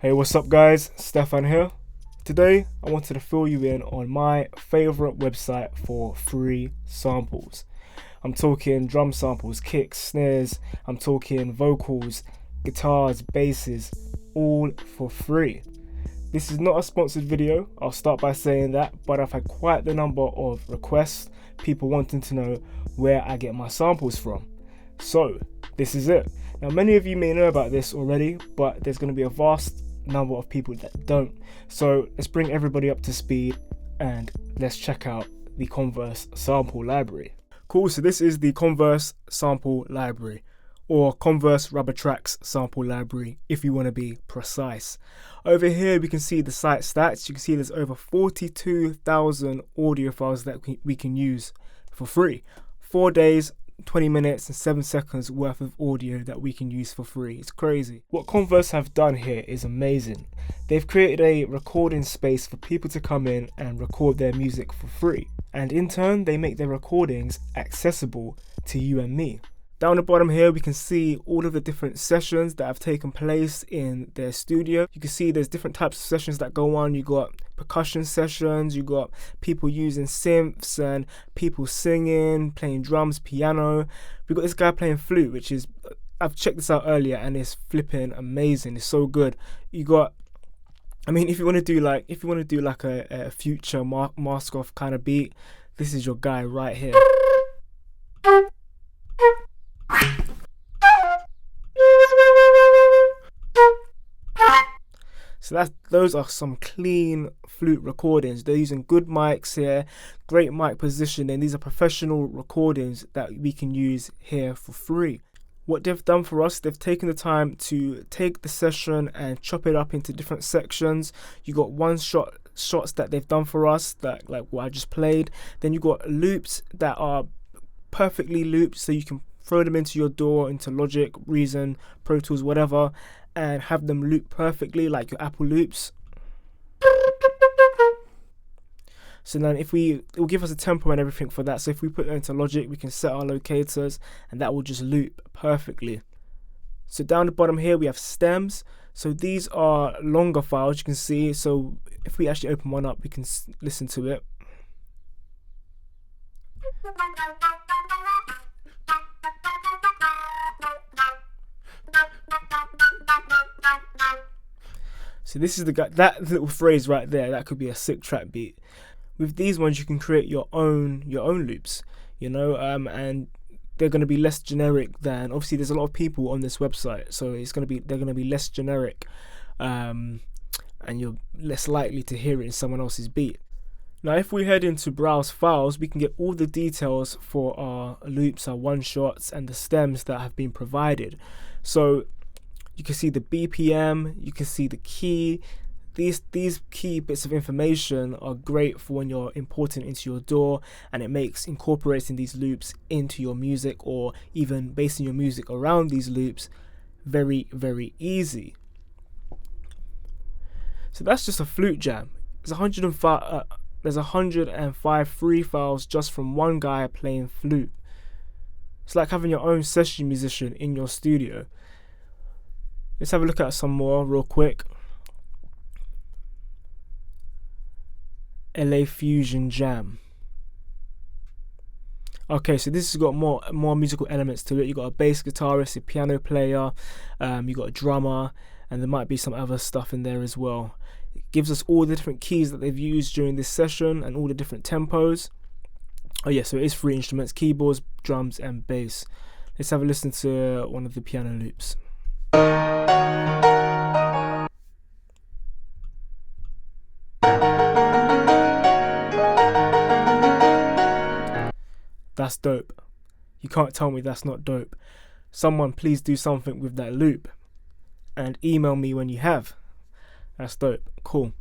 Hey, what's up guys? Stefan here. Today I wanted to fill you in on my favorite website for free samples. I'm talking drum samples, kicks, snares, I'm talking vocals, guitars, basses, all for free. This is not a sponsored video, I'll start by saying that, but I've had quite the number of requests, people wanting to know where I get my samples from. So, this is it. Now many of you may know about this already, but there's going to be a vast number of people that don't. So let's bring everybody up to speed and let's check out the Converse sample library. Cool, so this is the Converse sample library, or Converse Rubber Tracks sample library if you want to be precise. Over here we can see the site stats. You can see there's over 42,000 audio files that we can use for free. 4 days, 20 minutes and 7 seconds worth of audio that we can use for free. It's crazy. What Converse have done here is amazing. They've created a recording space for people to come in and record their music for free, and in turn they make their recordings accessible to you and me. Down the bottom here we can see all of the different sessions that have taken place in their studio. You can see there's different types of sessions that go on. You got percussion sessions, you got people using synths and people singing, playing drums, piano. We got this guy playing flute, which is, I've checked this out earlier and it's flipping amazing. It's so good. You got, I mean, if you want to do like a future mask off kind of beat, this is your guy right here. So those are some clean flute recordings. They're using good mics here, great mic positioning. These are professional recordings that we can use here for free. What they've done for us, they've taken the time to take the session and chop it up into different sections. You got shots that they've done for us, that like what I just played. Then you got loops that are perfectly looped, so you can throw them into your DAW, into Logic, Reason, Pro Tools, whatever, and have them loop perfectly like your Apple loops. So then it will give us a tempo and everything for that. So if we put it into Logic, we can set our locators and that will just loop perfectly. So down the bottom here we have stems. So these are longer files, you can see. So if we actually open one up, we can listen to it. So this is the guy, that little phrase right there, that could be a sick trap beat. With these ones you can create your own loops, you know, and they're going to be less generic than, obviously there's a lot of people on this website, so they're going to be less generic, and you're less likely to hear it in someone else's beat. Now if we head into browse files, we can get all the details for our loops, our one shots and the stems that have been provided. So you can see the BPM, you can see the key. These key bits of information are great for when you're importing into your DAW, and it makes incorporating these loops into your music, or even basing your music around these loops, very, very easy. So that's just a flute jam. There's 105 free files just from one guy playing flute. It's like having your own session musician in your studio. Let's have a look at some more real quick. LA Fusion Jam. Okay, so this has got more musical elements to it. You got a bass guitarist, a piano player, you got a drummer, and there might be some other stuff in there as well. It gives us all the different keys that they've used during this session and all the different tempos. Oh yeah, so it is 3 instruments: keyboards, drums, and bass. Let's have a listen to one of the piano loops. That's dope. You can't tell me that's not dope. Someone please do something with that loop and email me when you have. That's dope. Cool.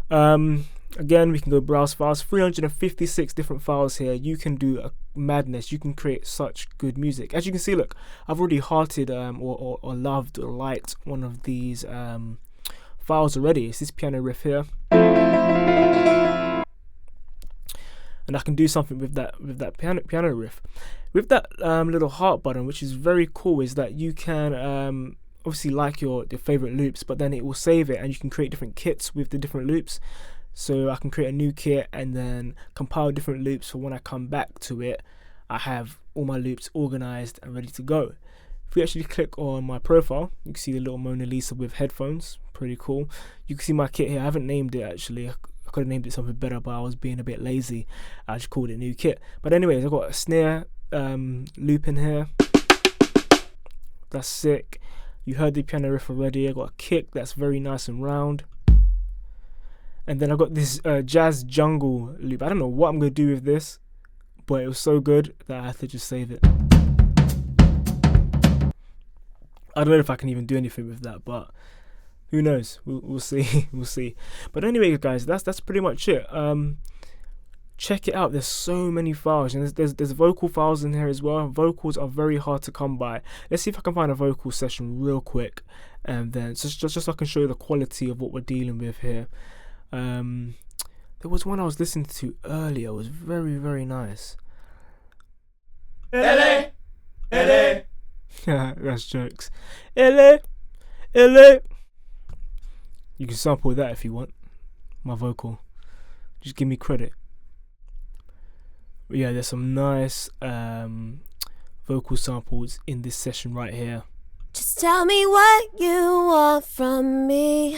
Again, we can go browse files. 356 different files here. You can do a madness. You can create such good music. As you can see, look, I've already hearted or loved or liked one of these files already. It's this piano riff here, and I can do something with that piano riff. With that little heart button, which is very cool, is that you can obviously like your favorite loops, but then it will save it and you can create different kits with the different loops. So I can create a new kit and then compile different loops, for when I come back to it I have all my loops organized and ready to go. If we actually click on my profile, you can see the little Mona Lisa with headphones, pretty cool. You can see my kit here. I haven't named it actually. I could have named it something better, but I was being a bit lazy. I just called it new kit. But anyways, I've got a snare loop in here. That's sick. You heard the piano riff already. I got a kick that's very nice and round. And then I got this jazz jungle loop. I don't know what I'm going to do with this, but it was so good that I had to just save it. I don't know if I can even do anything with that, but who knows? We'll see. We'll see. But anyway, guys, that's pretty much it. Check it out. There's so many files, and there's vocal files in here as well. Vocals are very hard to come by. Let's see if I can find a vocal session real quick, and then just so I can show you the quality of what we're dealing with here. There was one I was listening to earlier. It was very, very nice. LA. That's jokes. LA. You can sample that if you want. My vocal. Just give me credit. But yeah, there's some nice vocal samples in this session right here. Just tell me what you want from me.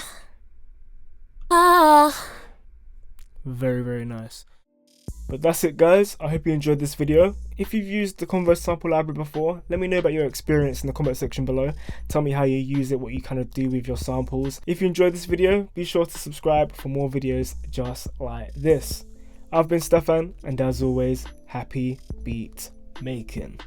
Very, very nice. But that's it, guys. I hope you enjoyed this video. If you've used the Converse sample library before, let me know about your experience in the comment section below. Tell me how you use it, what you kind of do with your samples. If you enjoyed this video, be sure to subscribe for more videos just like this. I've been Stefan, and as always, happy beat making.